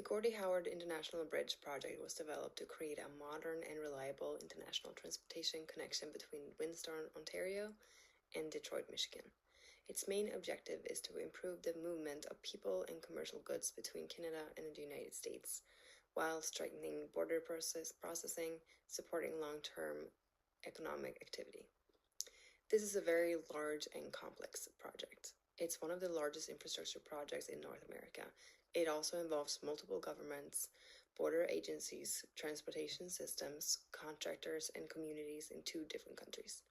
The Gordie Howe International Bridge project was developed to create a modern and reliable international transportation connection between Windsor, Ontario, and Detroit, Michigan. Its main objective is to improve the movement of people and commercial goods between Canada and the United States, while strengthening border processing, supporting long-term economic activity. This is a very large and complex project. It's one of the largest infrastructure projects in North America. It also involves multiple governments, border agencies, transportation systems, contractors, and communities in 2 different countries.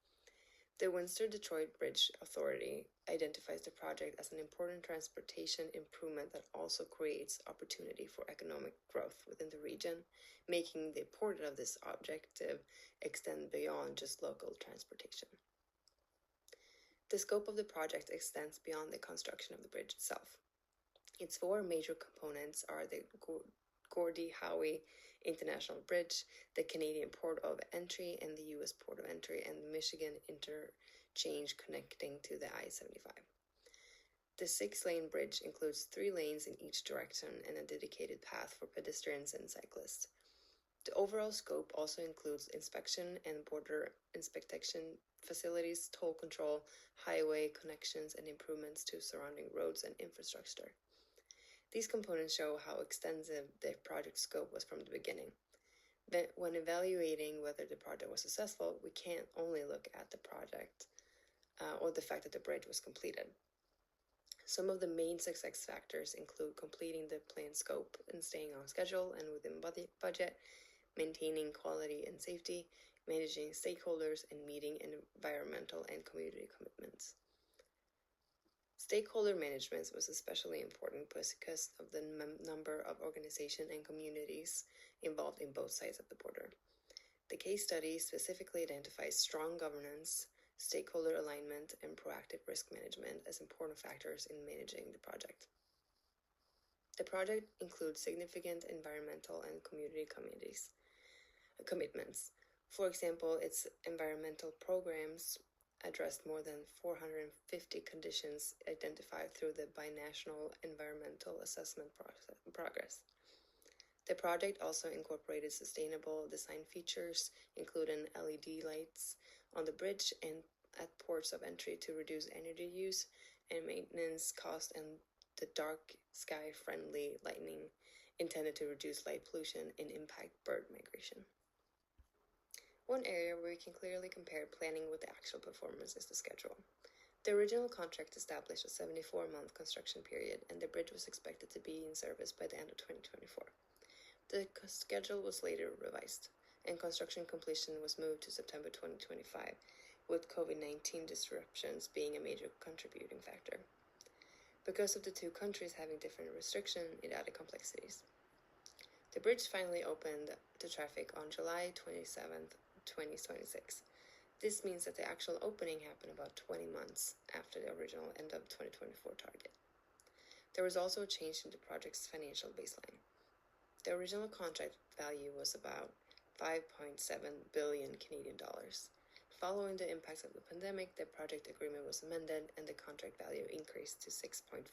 The Windsor-Detroit Bridge Authority identifies the project as an important transportation improvement that also creates opportunity for economic growth within the region, making the importance of this objective extend beyond just local transportation. The scope of the project extends beyond the construction of the bridge itself. Its 4 major components are the Gordie Howe International Bridge, the Canadian Port of Entry and the U.S. Port of Entry, and the Michigan interchange connecting to the I-75. The 6-lane bridge includes 3 lanes in each direction and a dedicated path for pedestrians and cyclists. The overall scope also includes inspection and border inspection facilities, toll control, highway connections, and improvements to surrounding roads and infrastructure. These components show how extensive the project scope was from the beginning. When evaluating whether the project was successful, we can't only look at the project or the fact that the bridge was completed. Some of the main success factors include completing the planned scope and staying on schedule and within budget, maintaining quality and safety, managing stakeholders, and meeting environmental and community commitments. Stakeholder management was especially important because of the number of organizations and communities involved in both sides of the border. The case study specifically identifies strong governance, stakeholder alignment, and proactive risk management as important factors in managing the project. The project includes significant environmental and community commitments. For example, its environmental programs addressed more than 450 conditions identified through the binational environmental assessment progress. The project also incorporated sustainable design features, including LED lights on the bridge and at ports of entry to reduce energy use and maintenance costs, and the dark sky friendly lighting intended to reduce light pollution and impact bird migration. One area where we can clearly compare planning with the actual performance is the schedule. The original contract established a 74-month construction period, and the bridge was expected to be in service by the end of 2024. The schedule was later revised, and construction completion was moved to September 2025, with COVID-19 disruptions being a major contributing factor. Because of the 2 countries having different restrictions, it added complexities. The bridge finally opened to traffic on July 27th, 2026. This means that the actual opening happened about 20 months after the original end of 2024 target. There was also a change in the project's financial baseline. The original contract value was about 5.7 billion Canadian dollars. Following the impacts of the pandemic, the project agreement was amended and the contract value increased to 6.4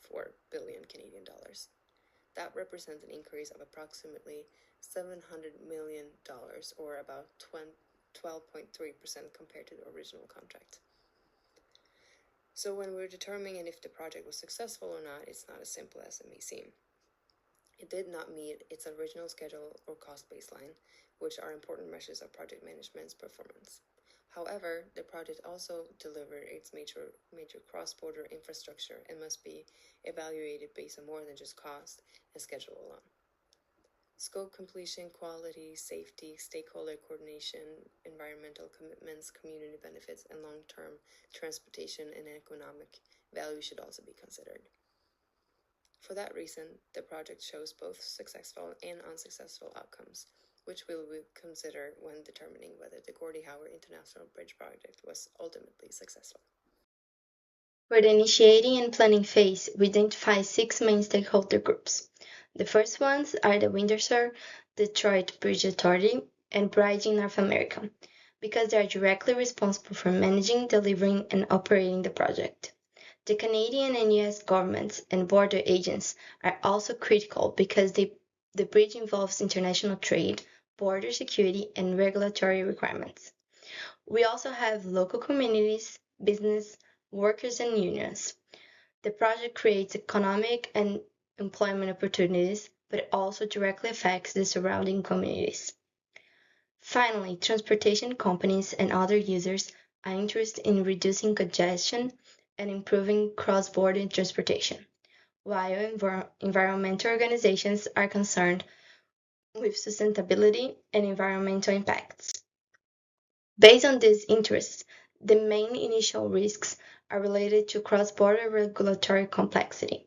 billion Canadian dollars. That represents an increase of approximately $700 million, or about 12.3% compared to the original contract. So when we're determining if the project was successful or not, it's not as simple as it may seem. It did not meet its original schedule or cost baseline, which are important measures of project management's performance. However, the project also delivered its major cross-border infrastructure and must be evaluated based on more than just cost and schedule alone. Scope completion, quality, safety, stakeholder coordination, environmental commitments, community benefits, and long-term transportation and economic value should also be considered. For that reason, the project shows both successful and unsuccessful outcomes, which we will consider when determining whether the Gordie Howe International Bridge project was ultimately successful. For the initiating and planning phase, we identify 6 main stakeholder groups. The first ones are the Windsor Detroit Bridge Authority and Bridging North America, because they are directly responsible for managing, delivering, and operating the project. The Canadian and US governments and border agents are also critical because they the bridge involves international trade, border security, and regulatory requirements. We also have local communities, business, workers, and unions. The project creates economic and employment opportunities, but it also directly affects the surrounding communities. Finally, transportation companies and other users are interested in reducing congestion and improving cross-border transportation, while environmental organizations are concerned with sustainability and environmental impacts. Based on these interests, the main initial risks are related to cross-border regulatory complexity,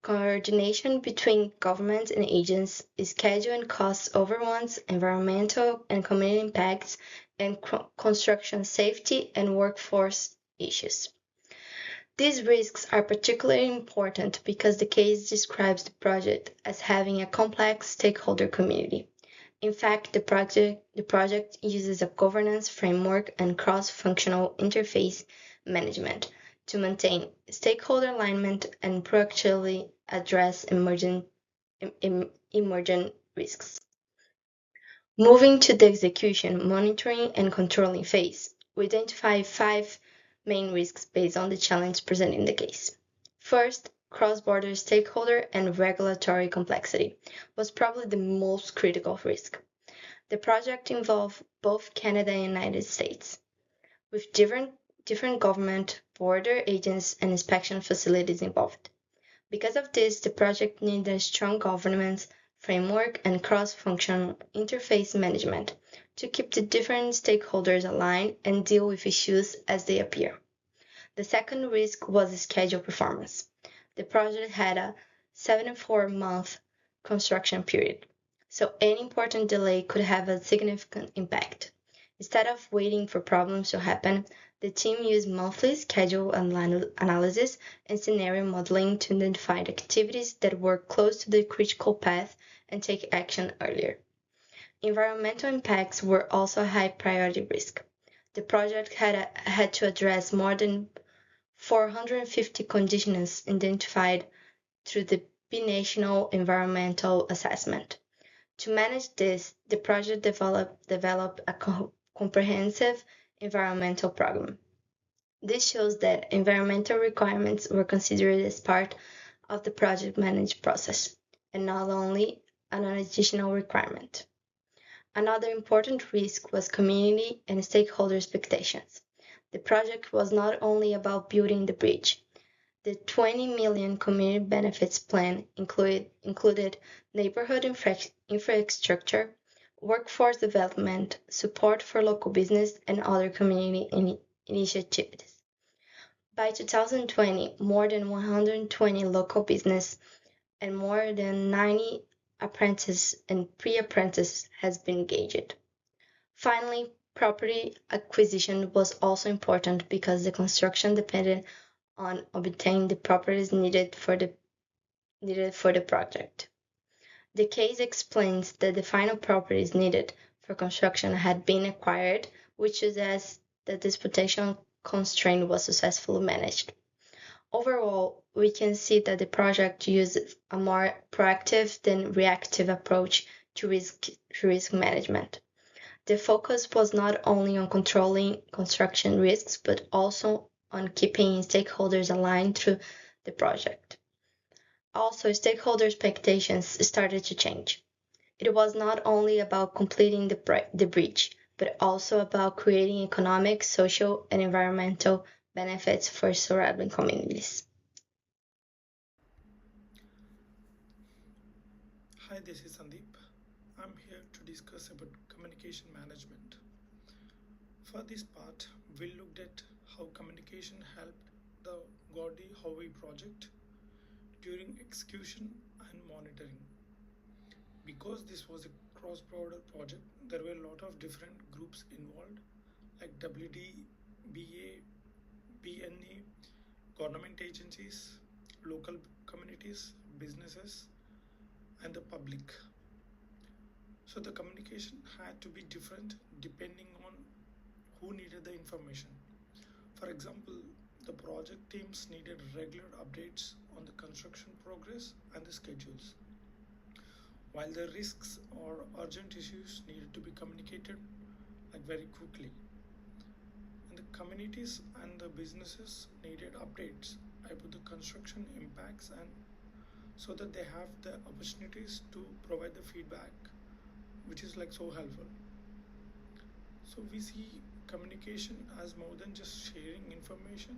coordination between governments and agents, schedule and cost overruns, environmental and community impacts, and construction safety and workforce issues. These risks are particularly important because the case describes the project as having a complex stakeholder community. In fact, the project uses a governance framework and cross-functional interface management to maintain stakeholder alignment and proactively address emergent risks. Moving to the execution, monitoring, and controlling phase, we identify 5 main risks based on the challenge presented in the case. First, cross-border stakeholder and regulatory complexity was probably the most critical risk. The project involved both Canada and United States, with different government, border agents, and inspection facilities involved. Because of this, the project needed a strong governance framework and cross-functional interface management to keep the different stakeholders aligned and deal with issues as they appear. The second risk was schedule performance. The project had a 74-month construction period, so any important delay could have a significant impact. Instead of waiting for problems to happen, the team used monthly schedule analysis and scenario modeling to identify the activities that were close to the critical path and take action earlier. Environmental impacts were also a high priority risk. The project had to address more than 450 conditions identified through the binational environmental assessment. To manage this, the project developed a comprehensive environmental program. This shows that environmental requirements were considered as part of the project management process, and not only an additional requirement. Another important risk was community and stakeholder expectations. The project was not only about building the bridge. The 20 million community benefits plan included neighborhood infrastructure, workforce development, support for local business, and other community initiatives. By 2020, more than 120 local business and more than 90 apprentices and pre-apprentices has been engaged. Finally, property acquisition was also important because the construction depended on obtaining the properties needed for the project. The case explains that the final properties needed for construction had been acquired, which suggests that this potential constraint was successfully managed. Overall, we can see that the project used a more proactive than reactive approach to risk management. The focus was not only on controlling construction risks, but also on keeping stakeholders aligned through the project. Also, stakeholder expectations started to change. It was not only about completing the bridge, but also about creating economic, social, and environmental benefits for surrounding communities. Hi, this is Sandeep. I'm here to discuss about communication management. For this part, we looked at how communication helped the Gordie Howe project during execution and monitoring. Because this was a cross-border project, there were a lot of different groups involved like WD, BA, BNA, government agencies, local communities, businesses, and the public. So the communication had to be different depending on who needed the information. For example, the project teams needed regular updates on the construction progress and the schedules, while the risks or urgent issues needed to be communicated very quickly. And the communities and the businesses needed updates about the construction impacts, and so that they have the opportunities to provide the feedback, which is so helpful. So we see communication as more than just sharing information.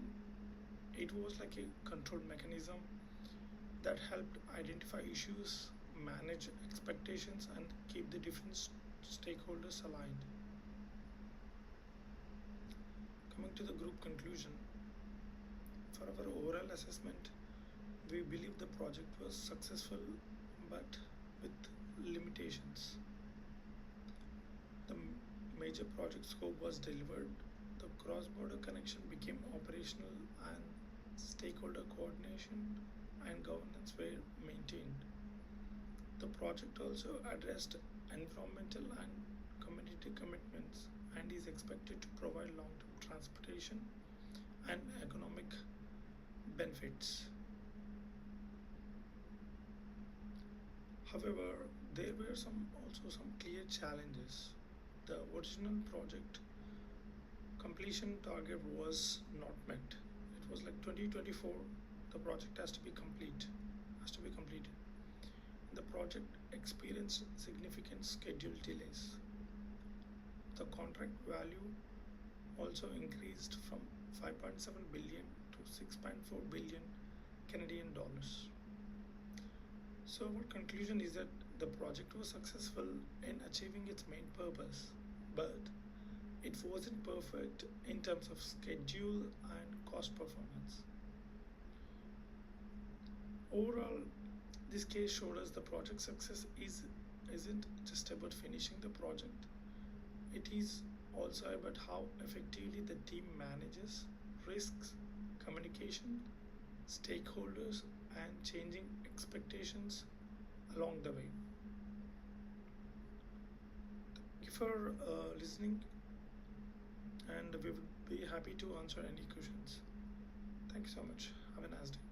It was like a control mechanism that helped identify issues, manage expectations, and keep the different stakeholders aligned. Coming to the group conclusion, for our overall assessment, we believe the project was successful but with limitations. The major project scope was delivered, the cross border connection became operational, and stakeholder coordination and governance were maintained. The project also addressed environmental and community commitments and is expected to provide long term transportation and economic benefits. However, there were also some clear challenges. The original project completion target was not met. It was 2024. The project has to be completed. The project experienced significant schedule delays. The contract value also increased from 5.7 billion to 6.4 billion Canadian dollars. So our conclusion is that the project was successful in achieving its main purpose, but it wasn't perfect in terms of schedule and cost performance. Overall, this case showed us the project success isn't just about finishing the project. It is also about how effectively the team manages risks, communication, stakeholders, and changing expectations along the way. Thank you for listening, and we would be happy to answer any questions. Thank you so much. Have a nice day.